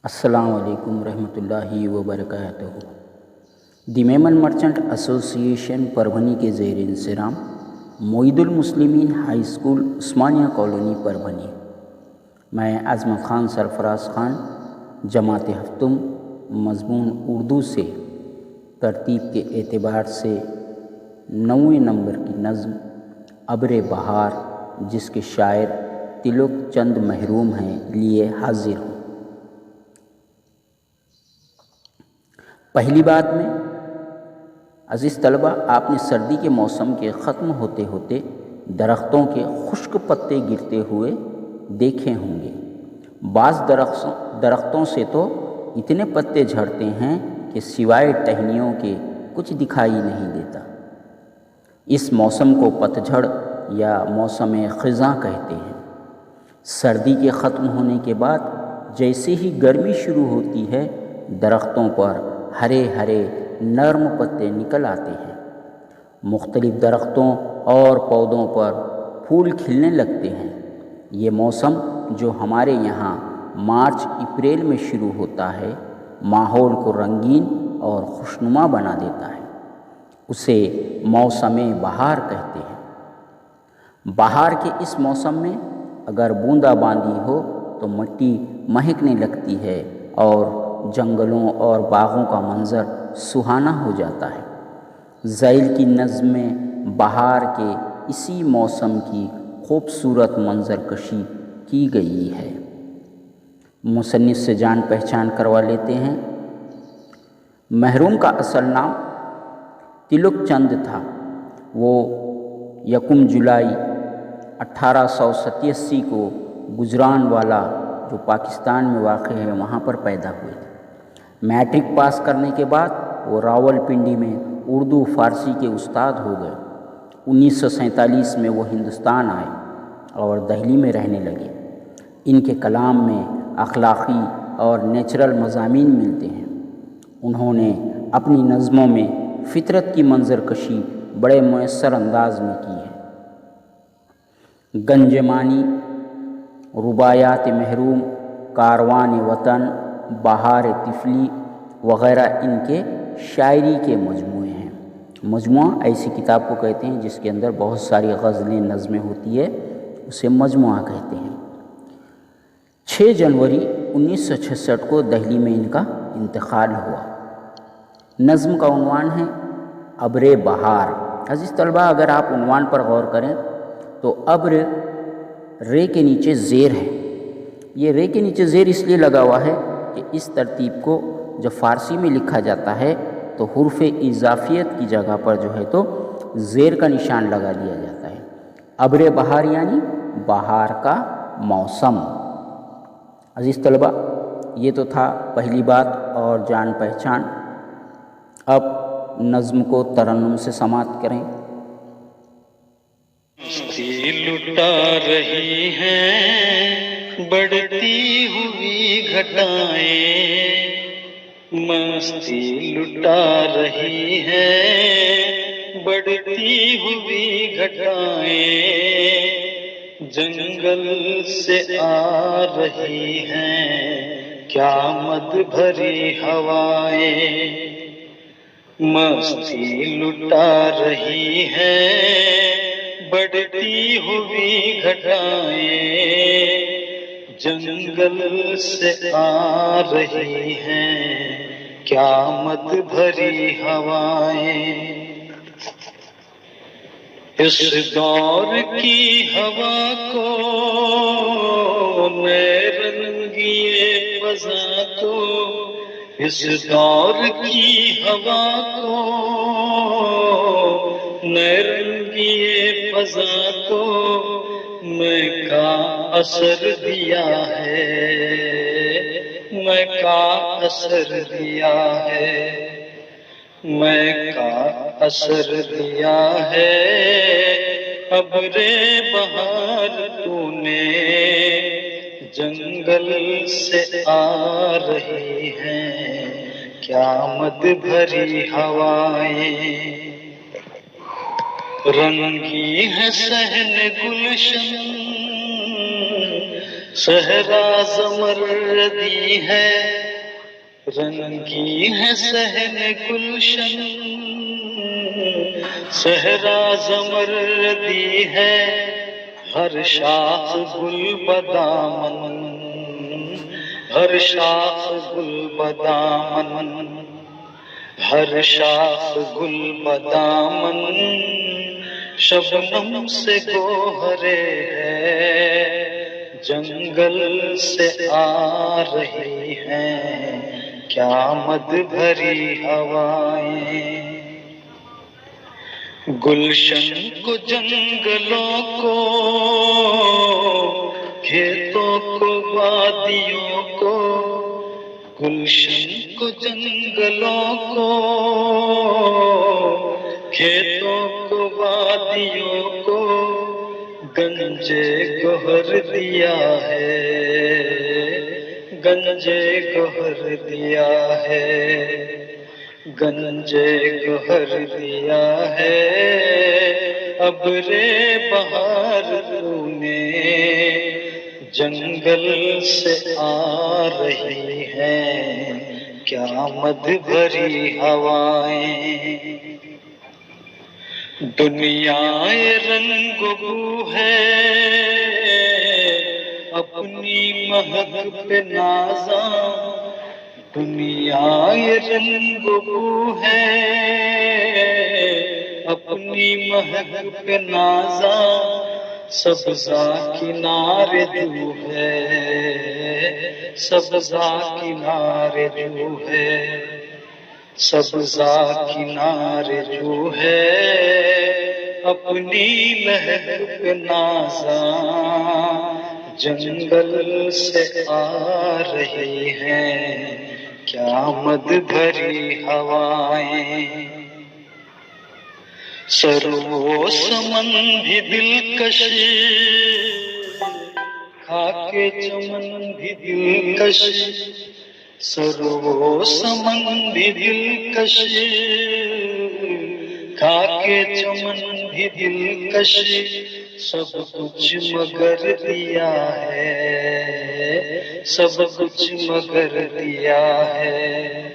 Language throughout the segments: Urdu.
السلام علیکم ورحمۃ اللہ وبرکاتہ۔ دی میمن مرچنٹ ایسوسی ایشن پربھنی کے زیر انصرام معید المسلمین ہائی اسکول عثمانیہ کالونی پربھنی، میں عظمت خان سرفراز خان جماعت ہفتم مضمون اردو سے ترتیب کے اعتبار سے 9ویں نمبر کی نظم ابر بہار، جس کے شاعر تلک چند محروم ہیں، لیے حاضر ہوں۔ پہلی بات میں عزیز طلبہ، آپ نے سردی کے موسم کے ختم ہوتے ہوتے درختوں کے خشک پتے گرتے ہوئے دیکھے ہوں گے۔ بعض درختوں سے تو اتنے پتے جھڑتے ہیں کہ سوائے ٹہنیوں کے کچھ دکھائی نہیں دیتا۔ اس موسم کو پتجھڑ یا موسم خزاں کہتے ہیں۔ سردی کے ختم ہونے کے بعد جیسے ہی گرمی شروع ہوتی ہے، درختوں پر ہرے ہرے نرم پتے نکل آتے ہیں۔ مختلف درختوں اور پودوں پر پھول کھلنے لگتے ہیں۔ یہ موسم جو ہمارے یہاں مارچ اپریل میں شروع ہوتا ہے، ماحول کو رنگین اور خوشنما بنا دیتا ہے۔ اسے موسم بہار کہتے ہیں۔ بہار کے اس موسم میں اگر بوندا باندی ہو تو مٹی مہکنے لگتی ہے اور جنگلوں اور باغوں کا منظر سہانا ہو جاتا ہے۔ ذیل کی نظم میں بہار کے اسی موسم کی خوبصورت منظر کشی کی گئی ہے۔ مصنف سے جان پہچان کروا لیتے ہیں۔ محروم کا اصل نام تلک چند تھا۔ وہ 1 جولائی 1887 کو گجران والا، جو پاکستان میں واقع ہے، وہاں پر پیدا ہوئے تھے۔ میٹرک پاس کرنے کے بعد وہ راول پنڈی میں اردو فارسی کے استاد ہو گئے۔ 1947 میں وہ ہندوستان آئے اور دہلی میں رہنے لگے۔ ان کے کلام میں اخلاقی اور نیچرل مضامین ملتے ہیں۔ انہوں نے اپنی نظموں میں فطرت کی منظر کشی بڑے مؤثر انداز میں کی ہے۔ گنجمانی، رباعیات محروم، کاروان وطن، بہار طفلی وغیرہ ان کے شاعری کے مجموعے ہیں۔ مجموعہ ایسی کتاب کو کہتے ہیں جس کے اندر بہت ساری غزلیں، نظمیں ہوتی ہے، اسے مجموعہ کہتے ہیں۔ 6 جنوری 1966 کو دہلی میں ان کا انتقال ہوا۔ نظم کا عنوان ہے ابر بہار۔ عزیز طلبہ، اگر آپ عنوان پر غور کریں تو ابر رے کے نیچے زیر ہے۔ یہ رے کے نیچے زیر اس لیے لگا ہوا ہے کہ اس ترتیب کو جب فارسی میں لکھا جاتا ہے تو حرف اضافیت کی جگہ پر جو ہے تو زیر کا نشان لگا دیا جاتا ہے۔ ابر بہار یعنی بہار کا موسم۔ عزیز طلبہ، یہ تو تھا پہلی بات اور جان پہچان۔ اب نظم کو ترنم سے سماعت کریں۔ مستی لٹا رہی ہیں بڑھتی ہوئی گھٹائیں، مستی لٹا رہی ہیں بڑھتی ہوئی گھٹائیں، جنگل سے آ رہی ہیں کیا مد بھری ہوائیں، مستی لٹا رہی ہیں بڑھتی ہوئی گھٹائیں، جنگل سے آ رہی ہیں کیا مد بھری ہوائیں، اس دور کی ہوا کو نئے رنگیے فضا کو، اس دور کی ہوا کو نئے رنگیے فضا کو میں کا اثر دیا ہے، میں کا اثر دیا ہے، میں کا اثر دیا ہے، ابر بہار تو نے جنگل سے آ رہی ہیں کیا مد بھری ہوائیں، رنگی ہے صحن گلشن صحرا زمردی ہے، رنگی ہے صحن گلشن، صحرا زمردی ہے، ہر شاخ گل بدامن، ہر شاخ گل بدامن، ہر شاخ گل بدامن، شبنم سے گوہرے ہے، جنگل سے آ رہی ہیں، کیا مد بھری ہوائیں، گلشن کو جنگلوں کو، کھیتوں کو وادیوں کو، گلشن کو جنگلوں کو، کھیتوں کو وادیوں کو، گنجے گوہر دیا ہے، گنجے گوہر دیا ہے، گنجے گوہر دیا ہے، ابرِ بہار تو نے، جنگل سے آ رہی ہیں، کیا مد بھری ہوائیں، دنیا رنگ و بو ہے، اپنی مہک پہ نازاں، دنیا رنگ و بو ہے، اپنی مہک پہ نازاں، سبزہ کنارے جو ہے، سبزہ کنارے جو ہے، سبزہ کنارے جو ہے، اپنی مہک پہ نازاں، جنگل سے آ رہی ہیں، کیا مد بھری ہوائیں، سرو سمن بھی دلکش، خاک چمن بھی دلکش، سرو سمن بھی دلکش، خاک چمن بھی دلکش، سب کچھ مگر دیا ہے، سب کچھ مگر دیا ہے،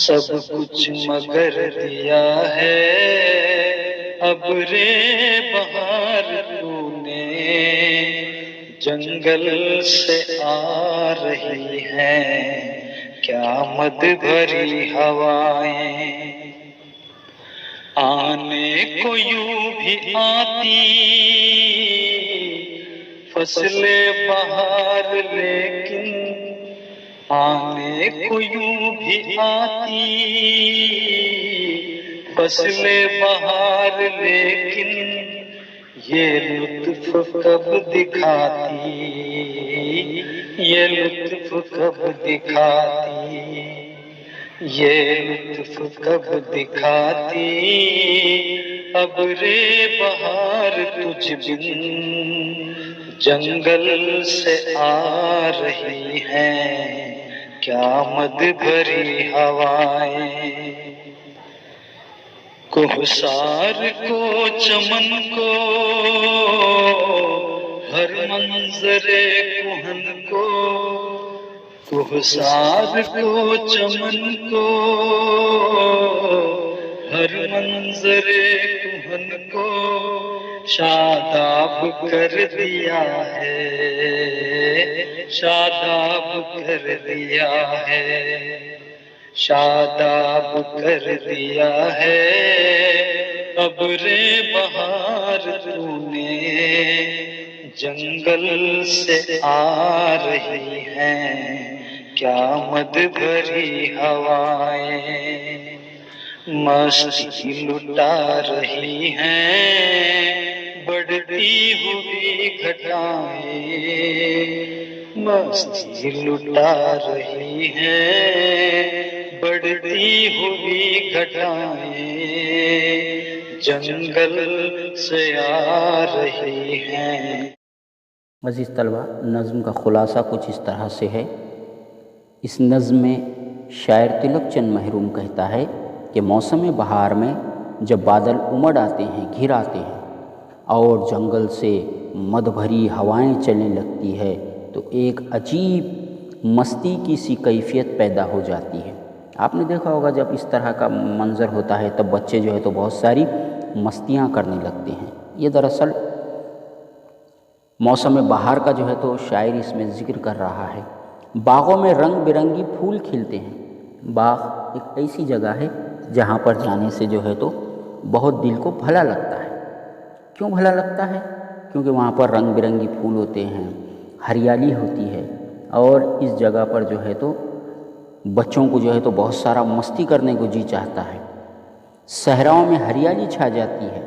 سب کچھ مگر دیا ہے، ابرِ بہار تو نے، جنگل سے آ رہی ہیں، کیا مد بھری ہوائیں، آنے کو یوں بھی آتی فصل بہار، لیکن آنے کو یوں بھی آتی فصل بہار، لیکن یہ لطف کب دکھاتی، یہ لطف کب دکھاتی، یہ لطف کب دکھاتی، ابرِ بہار تجھ بن، جنگل سے آ رہی ہیں، کیا مد بھری ہوائیں، کوہسار کو چمن کو، ہر منظر کہن کو، کوہسار کو چمن کو، ہر منظر کہن کو، شاداب کر دیا ہے، شاداب کر دیا ہے، شاداب کر دیا ہے، ابرِ بہار تو نے، جنگل سے آ رہی ہیں، کیا مد بھری ہوائیں، مستی لٹا رہی ہیں، بڑھتی ہوئی گھٹائیں، مستی لٹا رہی ہیں، بڑھتی ہوئی گھٹائیں، جنگل سے آ رہی ہیں۔ عزیز طلبہ، نظم کا خلاصہ کچھ اس طرح سے ہے۔ اس نظم میں شاعر تلک چند محروم کہتا ہے کہ موسم بہار میں جب بادل امڑ آتے ہیں، گھر آتے ہیں اور جنگل سے مد بھری ہوائیں چلنے لگتی ہے تو ایک عجیب مستی کی سی کیفیت پیدا ہو جاتی ہے۔ آپ نے دیکھا ہوگا جب اس طرح کا منظر ہوتا ہے تب بچے جو ہے تو بہت ساری مستیاں کرنے لگتے ہیں۔ یہ دراصل موسم بہار کا جو ہے تو شاعر اس میں ذکر کر رہا ہے۔ باغوں میں رنگ برنگی پھول کھلتے ہیں۔ باغ ایک ایسی جگہ ہے جہاں پر جانے سے جو ہے تو بہت دل کو بھلا لگتا ہے۔ کیوں بھلا لگتا ہے؟ کیونکہ وہاں پر رنگ برنگی پھول ہوتے ہیں، ہریالی ہوتی ہے، اور اس جگہ پر جو ہے تو بچوں کو جو ہے تو بہت سارا مستی کرنے کو جی چاہتا ہے۔ صحراؤں میں ہریالی چھا جاتی ہے،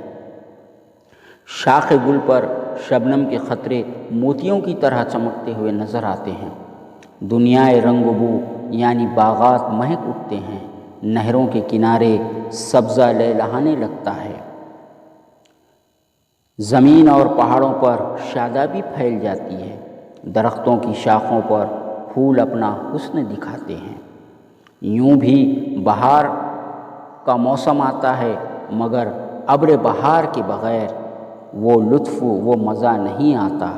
شاخ گل پر شبنم کے قطرے موتیوں کی طرح چمکتے ہوئے نظر آتے ہیں۔ دنیائے رنگ و بو یعنی باغات مہک اٹھتے ہیں، نہروں کے کنارے سبزہ لہلہانے لگتا ہے، زمین اور پہاڑوں پر شادابی پھیل جاتی ہے، درختوں کی شاخوں پر پھول اپنا حسن دکھاتے ہیں۔ یوں بھی بہار کا موسم آتا ہے مگر ابر بہار کے بغیر وہ لطف وہ مزہ نہیں آتا۔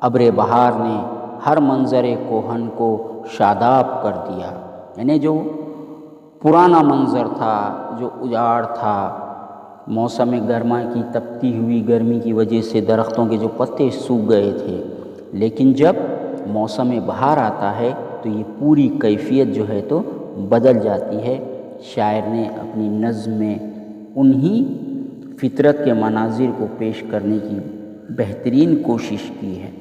ابر بہار نے ہر منظر کوہن کو شاداب کر دیا، یعنی جو پرانا منظر تھا، جو اجاڑ تھا، موسم گرما کی تپتی ہوئی گرمی کی وجہ سے درختوں کے جو پتے سوکھ گئے تھے، لیکن جب موسم بہار آتا ہے تو یہ پوری کیفیت جو ہے تو بدل جاتی ہے۔ شاعر نے اپنی نظم میں انہی فطرت کے مناظر کو پیش کرنے کی بہترین کوشش کی ہے۔